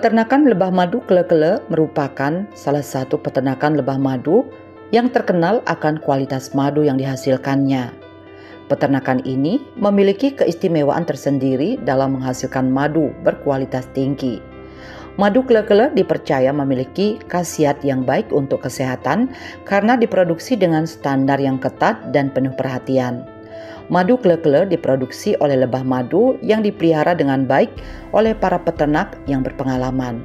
Peternakan lebah madu Klekele merupakan salah satu peternakan lebah madu yang terkenal akan kualitas madu yang dihasilkannya. Peternakan ini memiliki keistimewaan tersendiri dalam menghasilkan madu berkualitas tinggi. Madu Klekele dipercaya memiliki khasiat yang baik untuk kesehatan karena diproduksi dengan standar yang ketat dan penuh perhatian. Madu Klekele diproduksi oleh lebah madu yang dipelihara dengan baik oleh para peternak yang berpengalaman.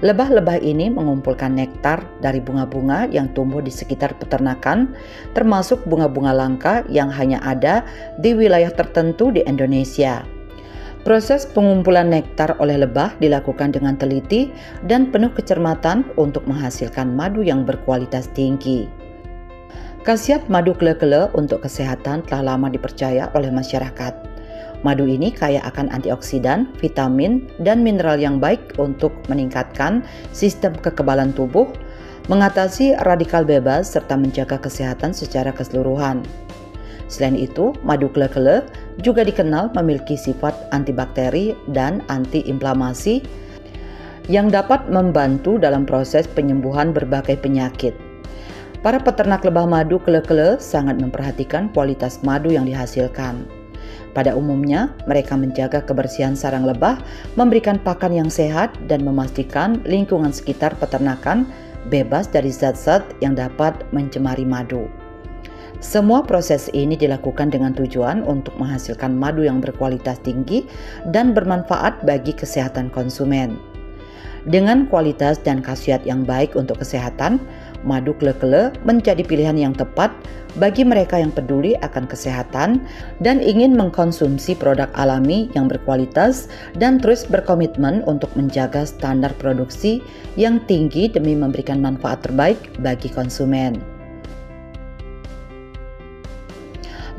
Lebah-lebah ini mengumpulkan nektar dari bunga-bunga yang tumbuh di sekitar peternakan, termasuk bunga-bunga langka yang hanya ada di wilayah tertentu di Indonesia. Proses pengumpulan nektar oleh lebah dilakukan dengan teliti dan penuh kecermatan untuk menghasilkan madu yang berkualitas tinggi. Khasiat madu Klekele untuk kesehatan telah lama dipercaya oleh masyarakat. Madu ini kaya akan antioksidan, vitamin, dan mineral yang baik untuk meningkatkan sistem kekebalan tubuh, mengatasi radikal bebas, serta menjaga kesehatan secara keseluruhan. Selain itu, madu Klekele juga dikenal memiliki sifat antibakteri dan antiinflamasi yang dapat membantu dalam proses penyembuhan berbagai penyakit. Para peternak lebah madu Klekele sangat memperhatikan kualitas madu yang dihasilkan. Pada umumnya, mereka menjaga kebersihan sarang lebah, memberikan pakan yang sehat, dan memastikan lingkungan sekitar peternakan bebas dari zat-zat yang dapat mencemari madu. Semua proses ini dilakukan dengan tujuan untuk menghasilkan madu yang berkualitas tinggi dan bermanfaat bagi kesehatan konsumen. Dengan kualitas dan khasiat yang baik untuk kesehatan, madu Klekele menjadi pilihan yang tepat bagi mereka yang peduli akan kesehatan dan ingin mengkonsumsi produk alami yang berkualitas dan terus berkomitmen untuk menjaga standar produksi yang tinggi demi memberikan manfaat terbaik bagi konsumen.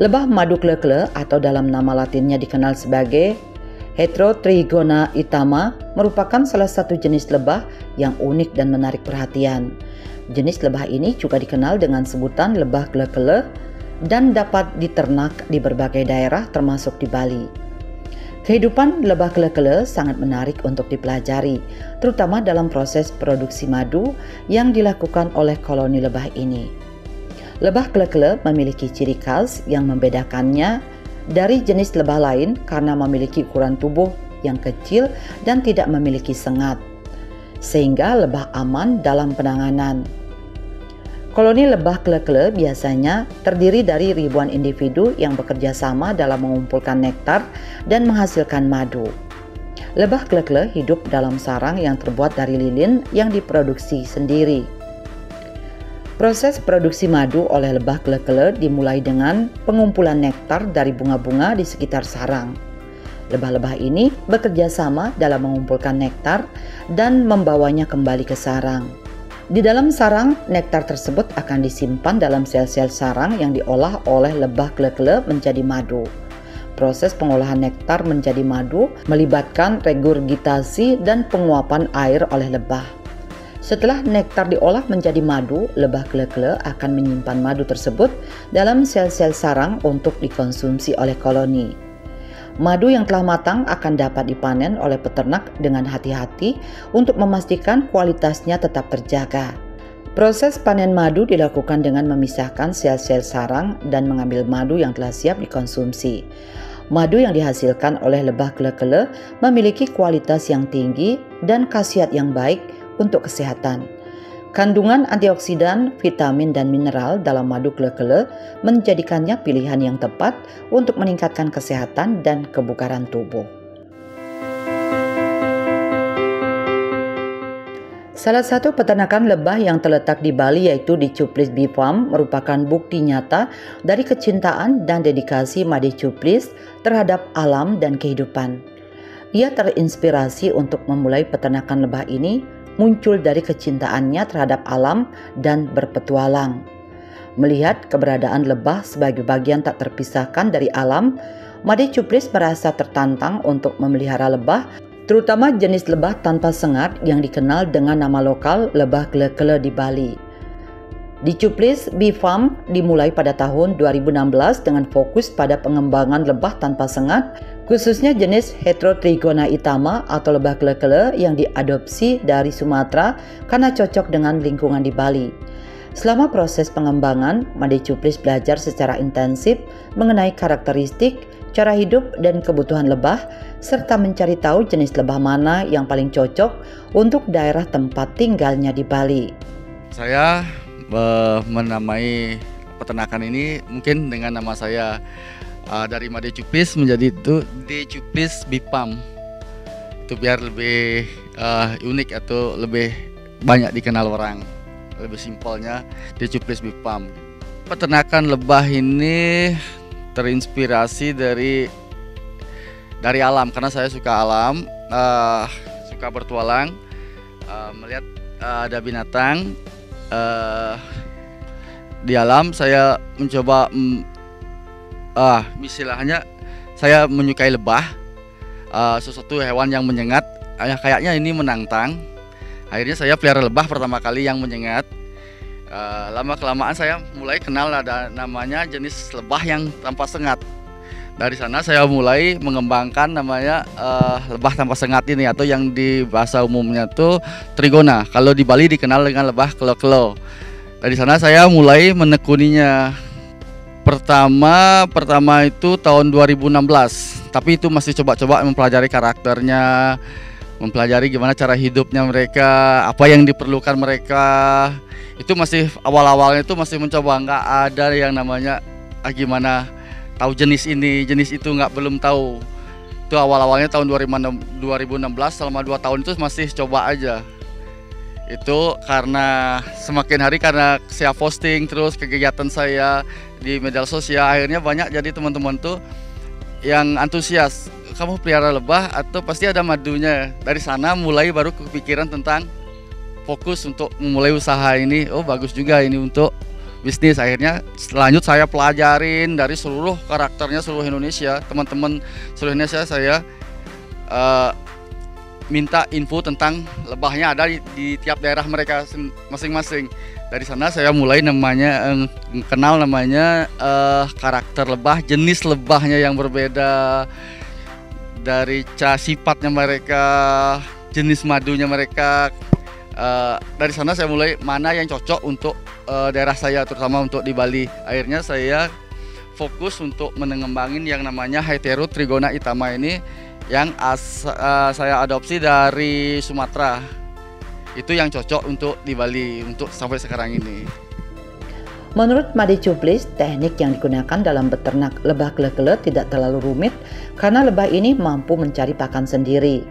Lebah madu Klekele atau dalam nama latinnya dikenal sebagai Heterotrigona itama merupakan salah satu jenis lebah yang unik dan menarik perhatian. Jenis lebah ini juga dikenal dengan sebutan lebah Klekele dan dapat diternak di berbagai daerah termasuk di Bali. Kehidupan lebah Klekele sangat menarik untuk dipelajari, terutama dalam proses produksi madu yang dilakukan oleh koloni lebah ini. Lebah Klekele memiliki ciri khas yang membedakannya dari jenis lebah lain karena memiliki ukuran tubuh yang kecil dan tidak memiliki sengat, sehingga lebah aman dalam penanganan. Koloni lebah Klekele biasanya terdiri dari ribuan individu yang bekerja sama dalam mengumpulkan nektar dan menghasilkan madu. Lebah Klekele hidup dalam sarang yang terbuat dari lilin yang diproduksi sendiri. Proses produksi madu oleh lebah Klekele dimulai dengan pengumpulan nektar dari bunga-bunga di sekitar sarang. Lebah-lebah ini bekerja sama dalam mengumpulkan nektar dan membawanya kembali ke sarang. Di dalam sarang, nektar tersebut akan disimpan dalam sel-sel sarang yang diolah oleh lebah Klekele menjadi madu. Proses pengolahan nektar menjadi madu melibatkan regurgitasi dan penguapan air oleh lebah. Setelah nektar diolah menjadi madu, lebah Klekele akan menyimpan madu tersebut dalam sel-sel sarang untuk dikonsumsi oleh koloni. Madu yang telah matang akan dapat dipanen oleh peternak dengan hati-hati untuk memastikan kualitasnya tetap terjaga. Proses panen madu dilakukan dengan memisahkan sel-sel sarang dan mengambil madu yang telah siap dikonsumsi. Madu yang dihasilkan oleh lebah Klekele memiliki kualitas yang tinggi dan khasiat yang baik untuk kesehatan. Kandungan antioksidan, vitamin, dan mineral dalam madu Klekele menjadikannya pilihan yang tepat untuk meningkatkan kesehatan dan kebugaran tubuh. Salah satu peternakan lebah yang terletak di Bali yaitu di Cuplis Bee Farm merupakan bukti nyata dari kecintaan dan dedikasi Made Cuplis terhadap alam dan kehidupan. Ia terinspirasi untuk memulai peternakan lebah ini muncul dari kecintaannya terhadap alam dan berpetualang. Melihat keberadaan lebah sebagai bagian tak terpisahkan dari alam, Made Cuplis merasa tertantang untuk memelihara lebah, terutama jenis lebah tanpa sengat yang dikenal dengan nama lokal lebah Klekele di Bali. Dicuplis Bee Farm dimulai pada tahun 2016 dengan fokus pada pengembangan lebah tanpa sengat, khususnya jenis Heterotrigona itama atau lebah kele-kele yang diadopsi dari Sumatera karena cocok dengan lingkungan di Bali. Selama proses pengembangan, Made Cuplis belajar secara intensif mengenai karakteristik, cara hidup, dan kebutuhan lebah, serta mencari tahu jenis lebah mana yang paling cocok untuk daerah tempat tinggalnya di Bali. Saya menamai peternakan ini mungkin dengan nama saya dari Made Cuplis menjadi itu Decuplis Bee Farm. Itu biar lebih unik atau lebih banyak dikenal orang. Lebih simpelnya Decuplis Bee Farm. Peternakan lebah ini terinspirasi dari alam, karena saya suka alam, suka bertualang, melihat ada binatang di alam. Saya mencoba istilahnya saya menyukai lebah, sesuatu hewan yang menyengat, kayaknya ini menantang. Akhirnya saya pelihara lebah pertama kali yang menyengat. Lama kelamaan saya mulai kenal ada namanya jenis lebah yang tanpa sengat. Dari sana saya mulai mengembangkan namanya lebah tanpa sengat ini, atau yang di bahasa umumnya tuh Trigona. Kalau di Bali dikenal dengan lebah kelo-kelo. Dari sana saya mulai menekuninya. Pertama itu tahun 2016. Tapi itu masih coba-coba mempelajari karakternya, mempelajari gimana cara hidupnya mereka, apa yang diperlukan mereka. Itu masih awal-awalnya itu masih mencoba, nggak ada yang namanya gimana tahu jenis ini, jenis itu belum tahu. Itu awal-awalnya tahun 2016, selama 2 tahun itu masih coba aja. Itu karena semakin hari karena saya posting terus kegiatan saya di media sosial, akhirnya banyak jadi teman-teman tuh yang antusias. Kamu pelihara lebah atau pasti ada madunya. Dari sana mulai baru kepikiran tentang fokus untuk memulai usaha ini. Oh bagus juga ini untuk bisnis. Akhirnya selanjut saya pelajarin dari seluruh karakternya seluruh Indonesia, teman-teman seluruh Indonesia. Saya minta info tentang lebahnya ada di tiap daerah mereka masing-masing. Dari sana saya mulai kenal namanya karakter lebah, jenis lebahnya yang berbeda, dari sifatnya mereka, jenis madunya mereka. Dari sana saya mulai mana yang cocok untuk daerah saya, terutama untuk di Bali. Akhirnya saya fokus untuk mengembangin yang namanya Heterotrigona itama ini, yang saya adopsi dari Sumatera. Itu yang cocok untuk di Bali untuk sampai sekarang ini. Menurut Made Cuplis, teknik yang digunakan dalam beternak lebah kele-kele tidak terlalu rumit karena lebah ini mampu mencari pakan sendiri.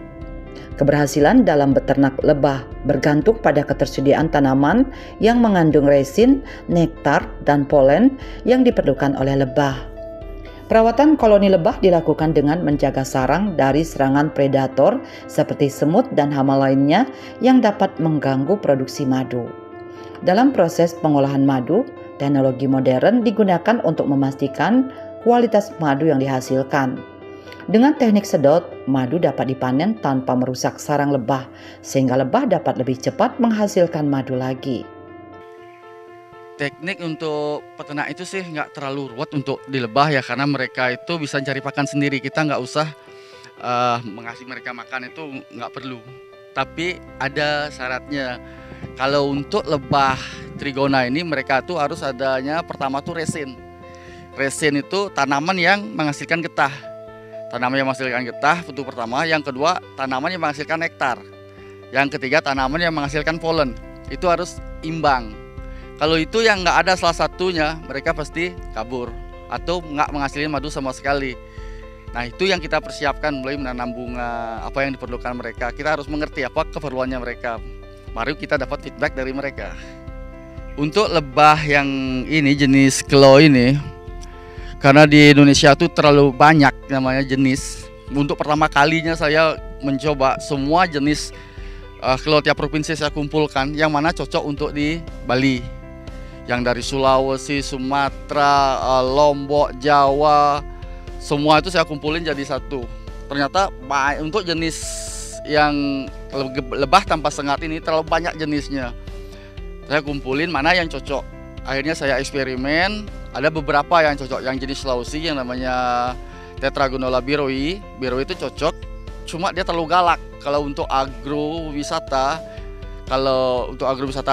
Keberhasilan dalam beternak lebah bergantung pada ketersediaan tanaman yang mengandung resin, nektar, dan polen yang diperlukan oleh lebah. Perawatan koloni lebah dilakukan dengan menjaga sarang dari serangan predator seperti semut dan hama lainnya yang dapat mengganggu produksi madu. Dalam proses pengolahan madu, teknologi modern digunakan untuk memastikan kualitas madu yang dihasilkan. Dengan teknik sedot, madu dapat dipanen tanpa merusak sarang lebah, sehingga lebah dapat lebih cepat menghasilkan madu lagi. Teknik untuk peternak itu sih nggak terlalu ruwet untuk di lebah ya, karena mereka itu bisa cari pakan sendiri. Kita nggak usah mengasih mereka makan, itu nggak perlu. Tapi ada syaratnya. Kalau untuk lebah Trigona ini mereka tuh harus adanya pertama tuh resin. Resin itu tanaman yang menghasilkan getah. Tanaman yang menghasilkan getah itu pertama. Yang kedua tanaman yang menghasilkan nektar. Yang ketiga tanaman yang menghasilkan polen. Itu harus imbang. Kalau itu yang nggak ada salah satunya, mereka pasti kabur atau nggak menghasilkan madu sama sekali. Nah itu yang kita persiapkan, mulai menanam bunga, apa yang diperlukan mereka. Kita harus mengerti apa keperluannya mereka, baru kita dapat feedback dari mereka. Untuk lebah yang ini jenis kelo ini, karena di Indonesia tuh terlalu banyak namanya jenis. Untuk pertama kalinya saya mencoba semua jenis kelo tiap provinsi saya kumpulkan, yang mana cocok untuk di Bali. Yang dari Sulawesi, Sumatera, Lombok, Jawa, semua itu saya kumpulin jadi satu. Ternyata untuk jenis yang lebah tanpa sengat ini terlalu banyak jenisnya. Saya kumpulin mana yang cocok. Akhirnya saya eksperimen, ada beberapa yang cocok, yang jenis Sulawesi yang namanya Tetragonella biroi. Biroi itu cocok, cuma dia terlalu galak. Kalau untuk agrowisata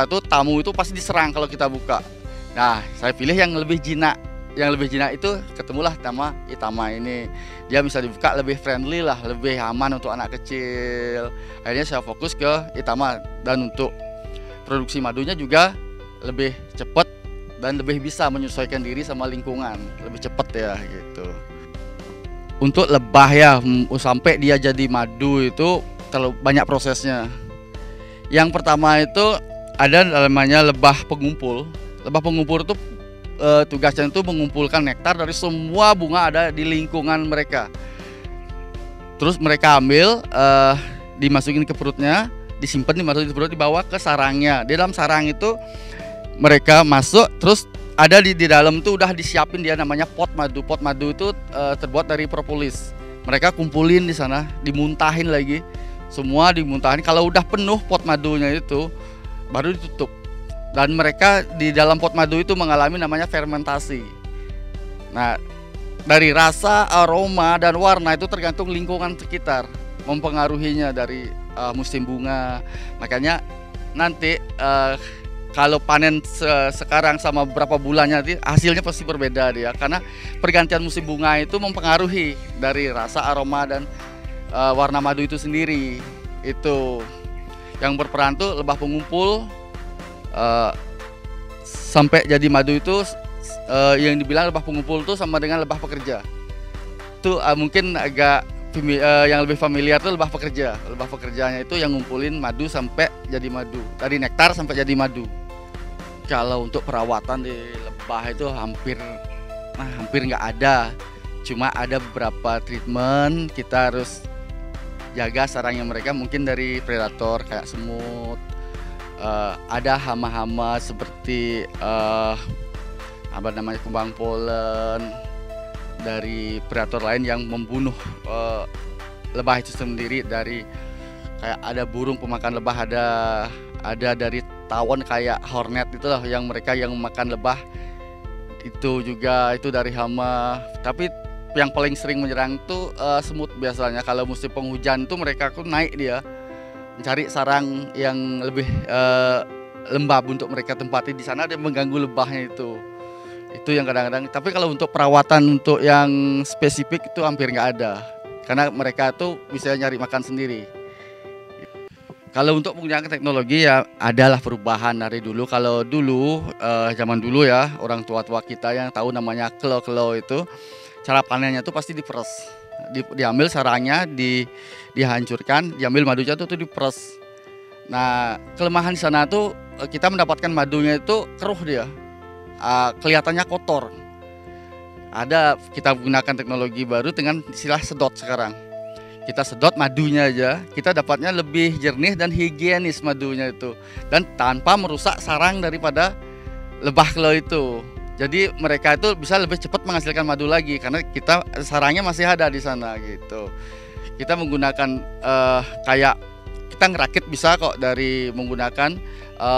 itu tamu itu pasti diserang kalau kita buka. Nah, saya pilih yang lebih jinak. Yang lebih jinak itu ketemulah sama Itama ini. Dia bisa dibuka lebih friendly lah, lebih aman untuk anak kecil. Akhirnya saya fokus ke Itama, dan untuk produksi madunya juga lebih cepat dan lebih bisa menyesuaikan diri sama lingkungan, lebih cepat ya gitu. Untuk lebah ya, sampai dia jadi madu itu terlalu banyak prosesnya. Yang pertama itu ada namanya lebah pengumpul. Lebah pengumpul itu tugasnya itu mengumpulkan nektar dari semua bunga ada di lingkungan mereka. Terus mereka ambil, dimasukin ke perutnya, disimpan, dimasukin ke perut, dibawa ke sarangnya. Di dalam sarang itu mereka masuk, terus ada di dalam tuh udah disiapin dia namanya pot madu. Pot madu itu terbuat dari propolis. Mereka kumpulin di sana, dimuntahin lagi. Semua dimuntahin. Kalau udah penuh pot madunya itu baru ditutup. Dan mereka di dalam pot madu itu mengalami namanya fermentasi. Nah, dari rasa, aroma, dan warna itu tergantung lingkungan sekitar mempengaruhinya dari musim bunga. Makanya nanti kalau panen sekarang sama beberapa bulannya nanti hasilnya pasti berbeda dia, karena pergantian musim bunga itu mempengaruhi dari rasa, aroma, dan warna madu itu sendiri. Itu yang berperan tuh lebah pengumpul sampai jadi madu itu, yang dibilang lebah pengumpul tuh sama dengan lebah pekerja. Itu mungkin agak yang lebih familiar tuh lebah pekerja. Lebah pekerjanya itu yang ngumpulin madu sampai jadi madu, dari nektar sampai jadi madu. Kalau untuk perawatan di lebah itu hampir nggak ada. Cuma ada beberapa treatment, kita harus jaga sarangnya mereka, mungkin dari predator kayak semut. Ada hama-hama seperti kumbang polen, dari predator lain yang membunuh lebah itu sendiri. Dari kayak ada burung pemakan lebah, ada dari tawon kayak hornet itulah yang mereka yang makan lebah, itu juga itu dari hama. Tapi yang paling sering menyerang tuh semut biasanya. Kalau musim penghujan tuh mereka tuh naik, dia mencari sarang yang lebih lembab untuk mereka tempati di sana, dia mengganggu lebahnya itu yang kadang-kadang. Tapi kalau untuk perawatan untuk yang spesifik itu hampir nggak ada, karena mereka tuh bisa nyari makan sendiri. Kalau untuk menggunakan teknologi ya adalah perubahan dari dulu. Kalau dulu zaman dulu ya, orang tua-tua kita yang tahu namanya kelo-kelo itu, cara panennya tuh pasti diperes. Diambil sarangnya, dihancurkan, diambil madunya tuh diperes. Nah, kelemahan di sana tuh kita mendapatkan madunya itu keruh dia. Kelihatannya kotor. Kita gunakan teknologi baru dengan istilah sedot sekarang. Kita sedot madunya aja, kita dapatnya lebih jernih dan higienis madunya itu, dan tanpa merusak sarang daripada lebah kelo itu. Jadi mereka itu bisa lebih cepat menghasilkan madu lagi karena kita sarangnya masih ada di sana gitu. Kita menggunakan kayak kita ngerakit bisa kok, dari menggunakan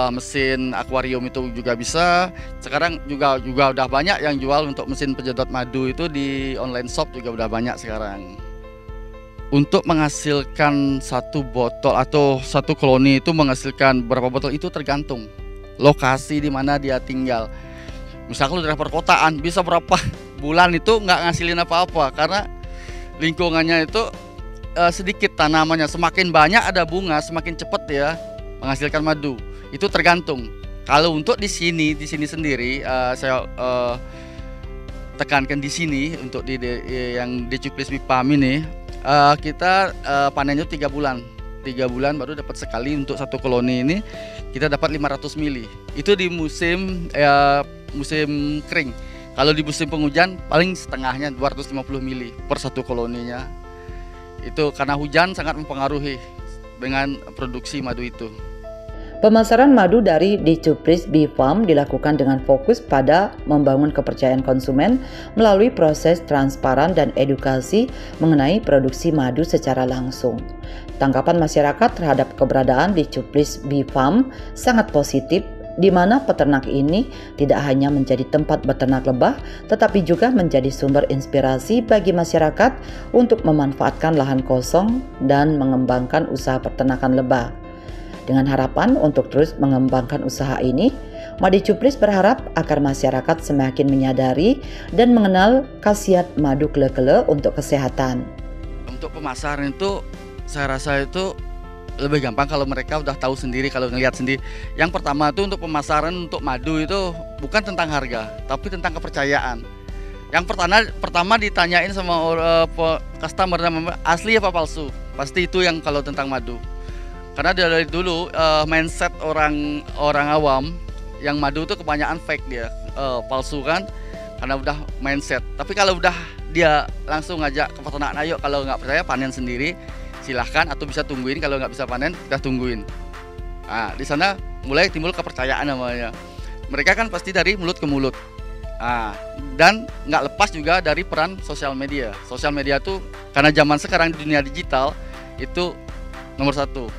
mesin akuarium itu juga bisa. Sekarang juga udah banyak yang jual untuk mesin penyedot madu itu di online shop, juga udah banyak sekarang. Untuk menghasilkan satu botol atau satu koloni itu menghasilkan berapa botol itu tergantung lokasi di mana dia tinggal. Misalkan di daerah perkotaan bisa berapa bulan itu nggak ngasilin apa-apa karena lingkungannya itu sedikit tanamannya. Semakin banyak ada bunga, semakin cepat ya menghasilkan madu. Itu tergantung. Kalau untuk di sini sendiri saya tekankan di sini untuk yang Decuplis bipam ini. Kita panennya 3 bulan. 3 bulan baru dapat sekali. Untuk satu koloni ini kita dapat 500 mili. Itu di musim kering. Kalau di musim penghujan paling setengahnya 250 mili per satu koloninya. Itu karena hujan sangat mempengaruhi dengan produksi madu itu. Pemasaran madu dari Decuplis bipam dilakukan dengan fokus pada membangun kepercayaan konsumen melalui proses transparan dan edukasi mengenai produksi madu secara langsung. Tanggapan masyarakat terhadap keberadaan Decuplis bipam sangat positif di mana peternak ini tidak hanya menjadi tempat beternak lebah, tetapi juga menjadi sumber inspirasi bagi masyarakat untuk memanfaatkan lahan kosong dan mengembangkan usaha peternakan lebah. Dengan harapan untuk terus mengembangkan usaha ini, Made Cuplis berharap agar masyarakat semakin menyadari dan mengenal khasiat madu kele-kele untuk kesehatan. Untuk pemasaran itu, saya rasa itu lebih gampang kalau mereka udah tahu sendiri, kalau ngelihat sendiri. Yang pertama itu untuk pemasaran untuk madu itu bukan tentang harga, tapi tentang kepercayaan. Yang pertama ditanyain sama customer, asli apa palsu. Pasti itu yang kalau tentang madu. Karena dari dulu mindset orang awam yang madu itu kebanyakan fake dia, palsu kan, karena udah mindset. Tapi kalau udah dia langsung ngajak ke peternak, ayo kalau nggak percaya panen sendiri, silahkan, atau bisa tungguin, kalau nggak bisa panen kita tungguin. Nah, di sana mulai timbul kepercayaan namanya. Mereka kan pasti dari mulut ke mulut. Nah, dan nggak lepas juga dari peran sosial media. Sosial media tuh karena zaman sekarang di dunia digital itu nomor satu.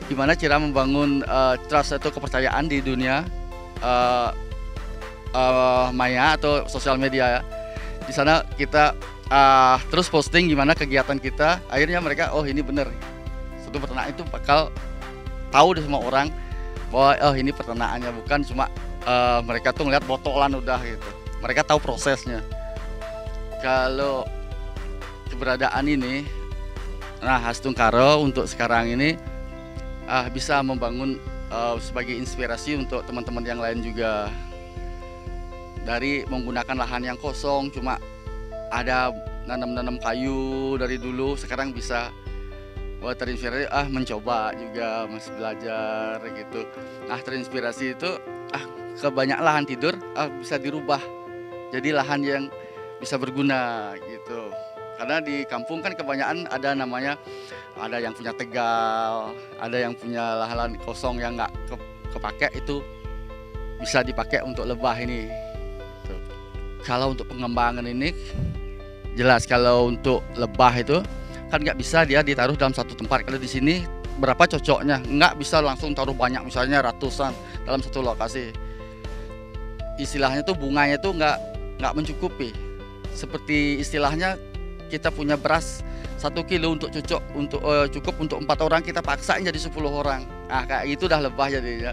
Gimana cara membangun trust atau kepercayaan di dunia maya atau sosial media ya. Di sana kita terus posting gimana kegiatan kita, akhirnya mereka oh ini bener, satu peternak itu bakal tahu deh semua orang bahwa oh ini peternakannya, bukan cuma mereka tuh ngeliat botolan udah gitu. Mereka tahu prosesnya. Kalau keberadaan ini, nah Hastung Karo untuk sekarang ini bisa membangun sebagai inspirasi untuk teman-teman yang lain juga. Dari menggunakan lahan yang kosong, cuma ada nanam-nanam kayu dari dulu, sekarang bisa terinspirasi mencoba juga, masih belajar gitu. Nah terinspirasi itu kebanyak lahan tidur bisa dirubah jadi lahan yang bisa berguna gitu. Karena di kampung kan kebanyakan ada namanya, ada yang punya tegal, ada yang punya lahan kosong yang nggak kepake, itu bisa dipakai untuk lebah ini. Kalau untuk pengembangan ini jelas, kalau untuk lebah itu kan nggak bisa dia ditaruh dalam satu tempat. Kalau di sini berapa cocoknya, nggak bisa langsung taruh banyak, misalnya ratusan dalam satu lokasi. Istilahnya tuh bunganya tuh nggak mencukupi. Seperti istilahnya kita punya beras 1 kilo untuk cukup untuk 4 orang, kita paksain jadi 10 orang. Nah kayak gitu dah lebah jadinya.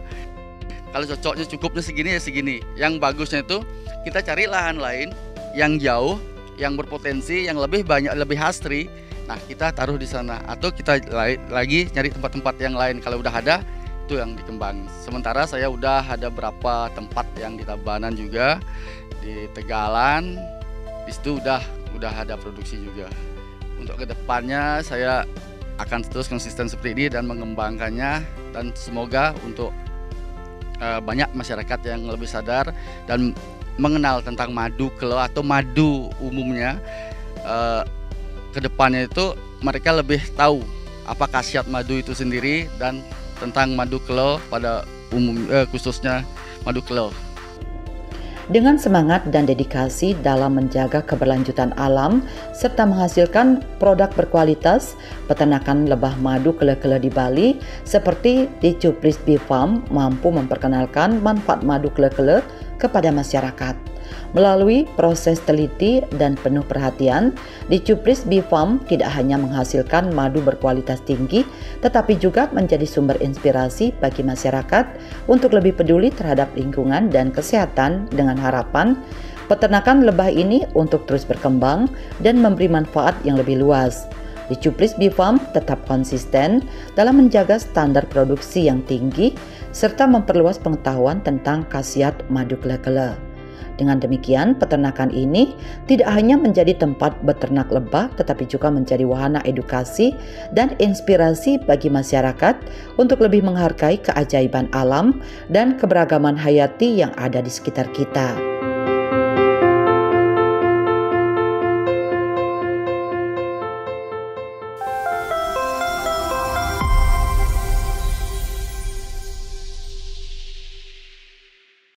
Kalau cocoknya cukupnya segini ya segini. Yang bagusnya itu kita cari lahan lain yang jauh, yang berpotensi, yang lebih banyak, lebih asri. Nah kita taruh di sana, atau kita lagi nyari tempat-tempat yang lain. Kalau udah ada, itu yang dikembang. Sementara saya udah ada berapa tempat yang di Tabanan juga, di Tegalan, di situ udah ada produksi juga. Untuk kedepannya saya akan terus konsisten seperti ini dan mengembangkannya, dan semoga untuk banyak masyarakat yang lebih sadar dan mengenal tentang madu kele atau madu umumnya. Kedepannya itu mereka lebih tahu apa khasiat madu itu sendiri dan tentang madu kele pada khususnya madu kele. Dengan semangat dan dedikasi dalam menjaga keberlanjutan alam serta menghasilkan produk berkualitas, peternakan lebah madu kele-kele di Bali seperti di Cuplis Bee Farm mampu memperkenalkan manfaat madu kele-kele kepada masyarakat. Melalui proses teliti dan penuh perhatian, di Cuplis Bee Farm tidak hanya menghasilkan madu berkualitas tinggi, tetapi juga menjadi sumber inspirasi bagi masyarakat untuk lebih peduli terhadap lingkungan dan kesehatan, dengan harapan peternakan lebah ini untuk terus berkembang dan memberi manfaat yang lebih luas. Di Cuplis Bee Farm tetap konsisten dalam menjaga standar produksi yang tinggi serta memperluas pengetahuan tentang khasiat madu kele-kele. Dengan demikian, peternakan ini tidak hanya menjadi tempat beternak lebah, tetapi juga menjadi wahana edukasi dan inspirasi bagi masyarakat untuk lebih menghargai keajaiban alam dan keberagaman hayati yang ada di sekitar kita.